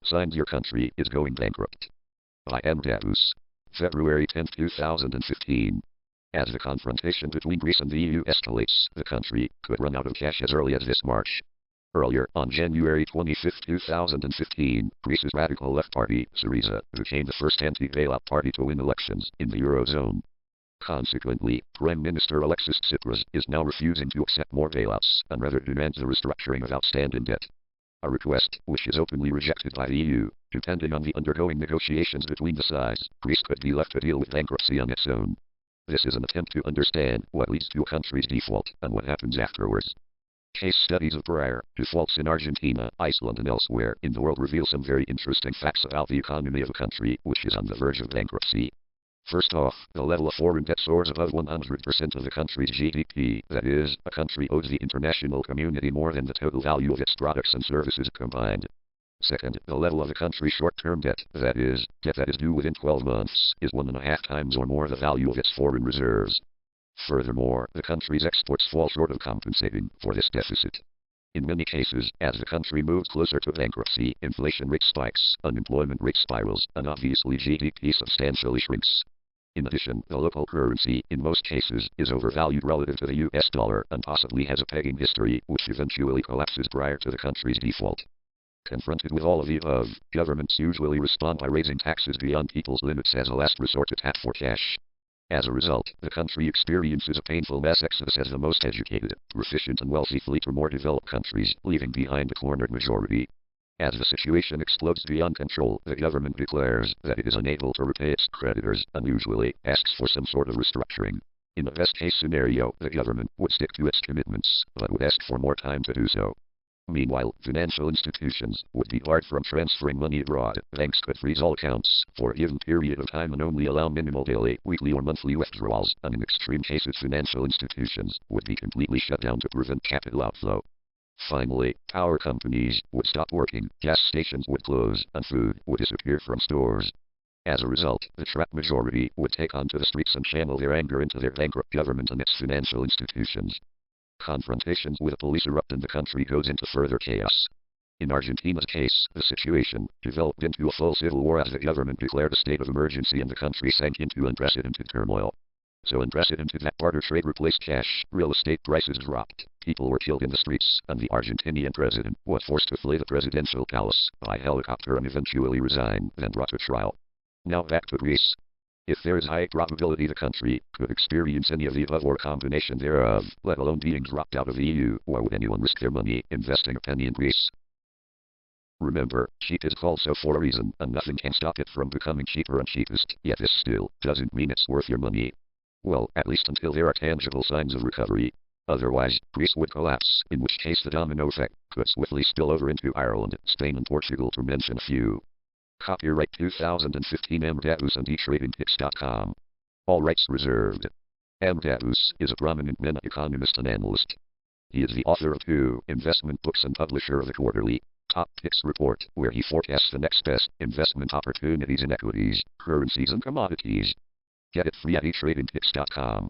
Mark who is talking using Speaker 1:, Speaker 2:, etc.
Speaker 1: Signs your country is going bankrupt. By M. Davos. February 10, 2015. As the confrontation between Greece and the EU escalates, the country could run out of cash as early as this March. Earlier, on January 25, 2015, Greece's radical left party, Syriza, became the first anti-bailout party to win elections in the Eurozone. Consequently, Prime Minister Alexis Tsipras is now refusing to accept more bailouts and rather demands the restructuring of outstanding debt. A request which is openly rejected by the EU. Depending on the undergoing negotiations between the sides, Greece could be left to deal with bankruptcy on its own. This is an attempt to understand what leads to a country's default and what happens afterwards. Case studies of prior defaults in Argentina, Iceland and elsewhere in the world reveal some very interesting facts about the economy of a country which is on the verge of bankruptcy. First off, the level of foreign debt soars above 100% of the country's GDP, that is, a country owes the international community more than the total value of its products and services combined. Second, the level of the country's short-term debt, that is, debt that is due within 12 months, is 1.5 times or more the value of its foreign reserves. Furthermore, the country's exports fall short of compensating for this deficit. In many cases, as the country moves closer to bankruptcy, inflation rate spikes, unemployment rate spirals, and obviously GDP substantially shrinks. In addition, the local currency, in most cases, is overvalued relative to the US dollar and possibly has a pegging history, which eventually collapses prior to the country's default. Confronted with all of the above, governments usually respond by raising taxes beyond people's limits as a last resort to tap for cash. As a result, the country experiences a painful mass exodus as the most educated, proficient and wealthy flee to more developed countries, leaving behind the cornered majority. As the situation explodes beyond control, the government declares that it is unable to repay its creditors and usually asks for some sort of restructuring. In the best-case scenario, the government would stick to its commitments, but would ask for more time to do so. Meanwhile, financial institutions would be barred from transferring money abroad. Banks could freeze all accounts for a given period of time and only allow minimal daily, weekly or monthly withdrawals, and in extreme cases financial institutions would be completely shut down to prevent capital outflow. Finally, power companies would stop working, gas stations would close, and food would disappear from stores. As a result, the trapped majority would take onto the streets and channel their anger into their bankrupt government and its financial institutions. Confrontations with the police erupt and the country goes into further chaos. In Argentina's case, the situation developed into a full civil war as the government declared a state of emergency and the country sank into unprecedented turmoil. So unprecedented that barter trade replaced cash, real estate prices dropped, people were killed in the streets, and the Argentinian president was forced to flee the presidential palace by helicopter and eventually resign, then brought to trial. Now back to Greece. If there is high probability the country could experience any of the above or combination thereof, let alone being dropped out of the EU, why would anyone risk their money investing a penny in Greece? Remember, cheap is called so for a reason, and nothing can stop it from becoming cheaper and cheapest, yet this still doesn't mean it's worth your money. Well, at least until there are tangible signs of recovery. Otherwise, Greece would collapse, in which case the domino effect could swiftly spill over into Ireland, Spain and Portugal to mention a few. Copyright 2015 M. Davos and eTradingTips.com. All rights reserved. M. Davos is a prominent MENA economist and analyst. He is the author of 2 investment books and publisher of the quarterly Top Picks report, where he forecasts the next best investment opportunities in equities, currencies and commodities. Get it free at eTradingTips.com.